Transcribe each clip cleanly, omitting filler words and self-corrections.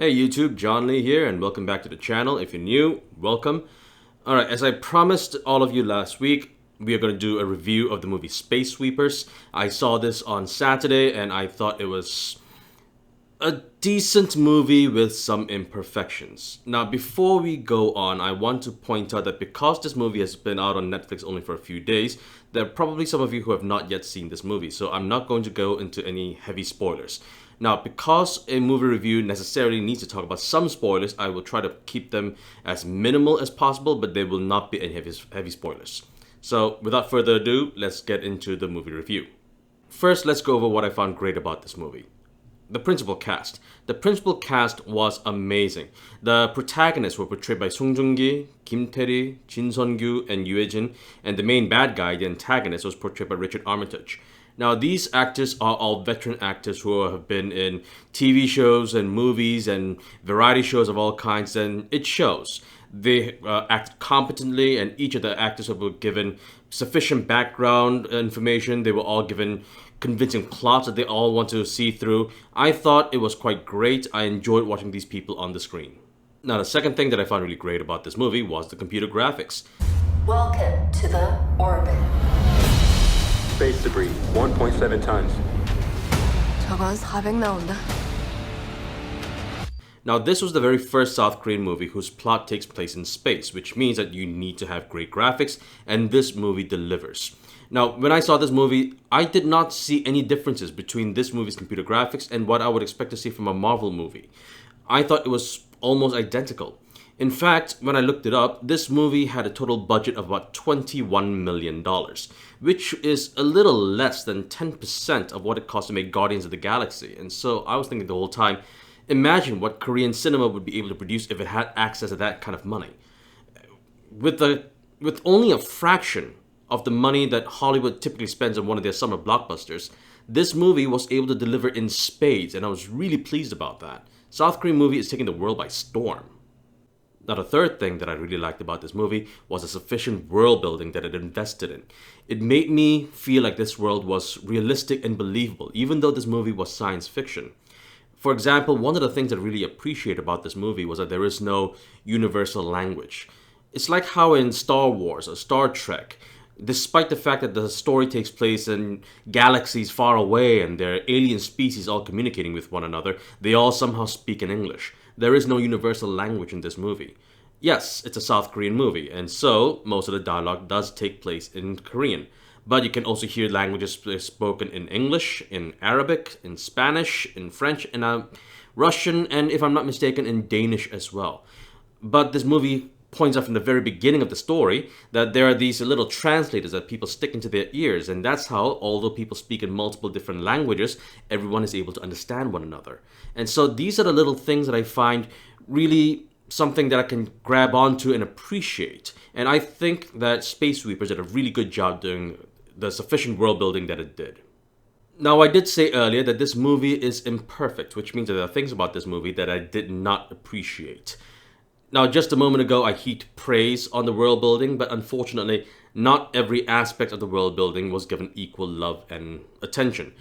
Hey YouTube, John Lee here, and welcome back to the channel. If you're new, welcome. Alright, as I promised all of you last week, we are going to do a review of the movie Space Sweepers. I saw this on Saturday, and I thought it was a decent movie with some imperfections. Now, before we go on, I want to point out that because this movie has been out on Netflix only for a few days, there are probably some of you who have not yet seen this movie, so I'm not going to go into any heavy spoilers. Now, because a movie review necessarily needs to talk about some spoilers, I will try to keep them as minimal as possible, but there will not be any heavy spoilers. So, without further ado, let's get into the movie review. First, let's go over what I found great about this movie. The principal cast. The principal cast was amazing. The protagonists were portrayed by Joong-ki, Tae-ri, Seon-kyu, and Hae-jin, and the main bad guy, the antagonist, was portrayed by Richard Armitage. Now, these actors are all veteran actors who have been in TV shows and movies and variety shows of all kinds, and it shows. They acted competently, and each of the actors were given sufficient background information. They were all given convincing plots that they all want to see through. I thought it was quite great. I enjoyed watching these people on the screen. Now, the second thing that I found really great about this movie was the computer graphics. Welcome to the orbit. Space debris, 1.7 tons. 저건 400 나온다. Now, this was the very first South Korean movie whose plot takes place in space, which means that you need to have great graphics, and this movie delivers. Now, when I saw this movie, I did not see any differences between this movie's computer graphics and what I would expect to see from a Marvel movie. I thought it was almost identical. In fact, when I looked it up, this movie had a total budget of about $21 million, which is a little less than 10% of what it cost to make Guardians of the Galaxy. And so I was thinking the whole time, imagine what Korean cinema would be able to produce if it had access to that kind of money. With only a fraction of the money that Hollywood typically spends on one of their summer blockbusters, this movie was able to deliver in spades, and I was really pleased about that. South Korean movie is taking the world by storm. Now, the third thing that I really liked about this movie was the sufficient world building that it invested in. It made me feel like this world was realistic and believable, even though this movie was science fiction. For example, one of the things I really appreciate about this movie was that there is no universal language. It's like how in Star Wars or Star Trek, despite the fact that the story takes place in galaxies far away and there are alien species all communicating with one another, they all somehow speak in English. There is no universal language in this movie. Yes, it's a South Korean movie, and so most of the dialogue does take place in Korean. But you can also hear languages spoken in English, in Arabic, in Spanish, in French, in Russian, and if I'm not mistaken, in Danish as well. But this movie points out from the very beginning of the story that there are these little translators that people stick into their ears, and that's how, although people speak in multiple different languages, everyone is able to understand one another. And so these are the little things that I find really something that I can grab onto and appreciate. And I think that Space Sweepers did a really good job doing the sufficient world building that it did. Now, I did say earlier that this movie is imperfect, which means that there are things about this movie that I did not appreciate. Now, just a moment ago, I heaped praise on the world building, but unfortunately, not every aspect of the world building was given equal love and attention.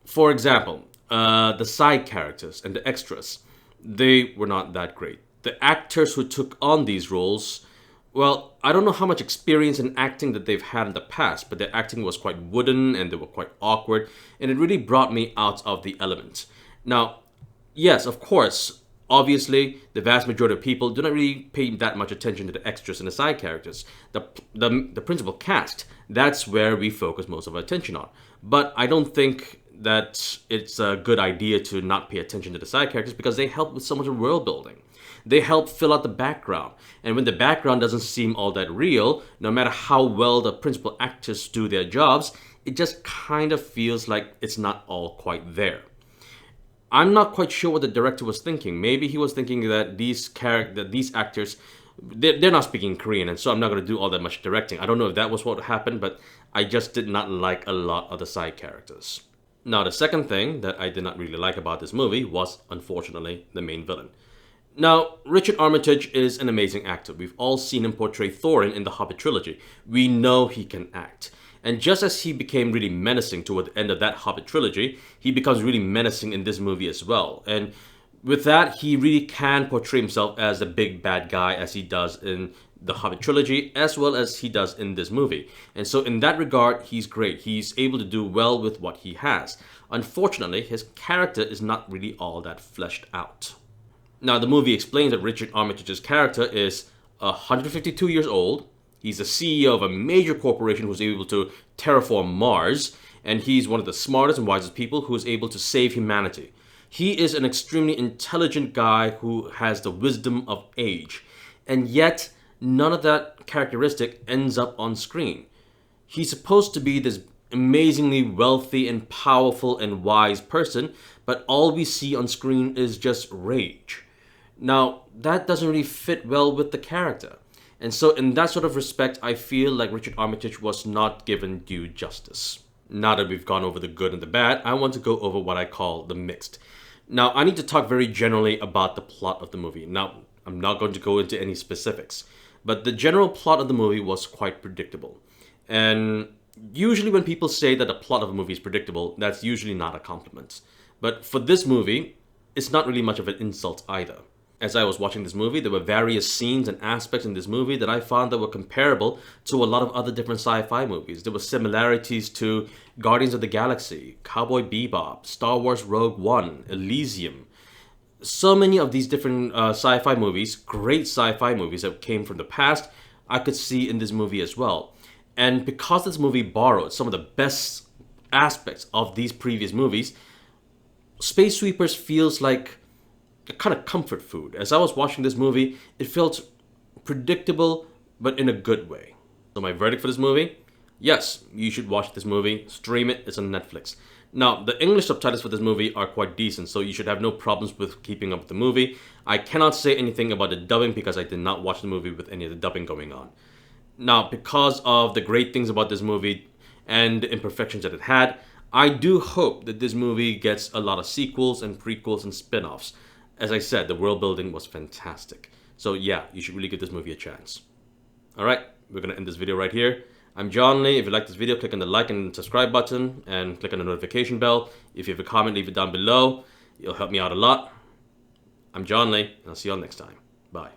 For example, the side characters and the extras, they were not that great. The actors who took on these roles, well, I don't know how much experience in acting that they've had in the past, but their acting was quite wooden and they were quite awkward, and it really brought me out of the element. Now, yes, of course, obviously, the vast majority of people do not really pay that much attention to the extras and the side characters. The principal cast, that's where we focus most of our attention on. But I don't think that it's a good idea to not pay attention to the side characters because they help with so much of world building. They help fill out the background. And when the background doesn't seem all that real, no matter how well the principal actors do their jobs, it just kind of feels like it's not all quite there. I'm not quite sure what the director was thinking. Maybe he was thinking that these actors, they're not speaking Korean, and so I'm not going to do all that much directing. I don't know if that was what happened, but I just did not like a lot of the side characters. Now, the second thing that I did not really like about this movie was, unfortunately, the main villain. Now, Richard Armitage is an amazing actor. We've all seen him portray Thorin in the Hobbit trilogy. We know he can act. And just as he became really menacing toward the end of that Hobbit trilogy, he becomes really menacing in this movie as well. And With that, he really can portray himself as a big bad guy as he does in the Hobbit trilogy, as well as he does in this movie. And so in that regard, he's great. He's able to do well with what he has. Unfortunately, his character is not really all that fleshed out. Now, the movie explains that Richard Armitage's character is 152 years old. He's the CEO of a major corporation who's able to terraform Mars, and he's one of the smartest and wisest people who is able to save humanity. He is an extremely intelligent guy who has the wisdom of age, and yet none of that characteristic ends up on screen. He's supposed to be this amazingly wealthy and powerful and wise person, but all we see on screen is just rage. Now, that doesn't really fit well with the character. And so in that sort of respect, I feel like Richard Armitage was not given due justice. Now that we've gone over the good and the bad, I want to go over what I call the mixed. Now, I need to talk very generally about the plot of the movie. Now, I'm not going to go into any specifics, but the general plot of the movie was quite predictable. And usually when people say that the plot of a movie is predictable, that's usually not a compliment. But for this movie, it's not really much of an insult either. As I was watching this movie, there were various scenes and aspects in this movie that I found that were comparable to a lot of other different sci-fi movies. There were similarities to Guardians of the Galaxy, Cowboy Bebop, Star Wars Rogue One, Elysium. So many of these different sci-fi movies, great sci-fi movies that came from the past, I could see in this movie as well. And because this movie borrowed some of the best aspects of these previous movies, Space Sweepers feels like a kind of comfort food. As I was watching this movie, it felt predictable, but in a good way. So my verdict for this movie? Yes, you should watch this movie. Stream it. It's on Netflix. Now, the English subtitles for this movie are quite decent, so you should have no problems with keeping up with the movie. I cannot say anything about the dubbing because I did not watch the movie with any of the dubbing going on. Now, because of the great things about this movie and the imperfections that it had, I do hope that this movie gets a lot of sequels and prequels and spin-offs. As I said, the world building was fantastic. So yeah, you should really give this movie a chance. Alright, we're going to end this video right here. I'm John Lee. If you like this video, click on the like and subscribe button and click on the notification bell. If you have a comment, leave it down below. It'll help me out a lot. I'm John Lee, and I'll see you all next time. Bye.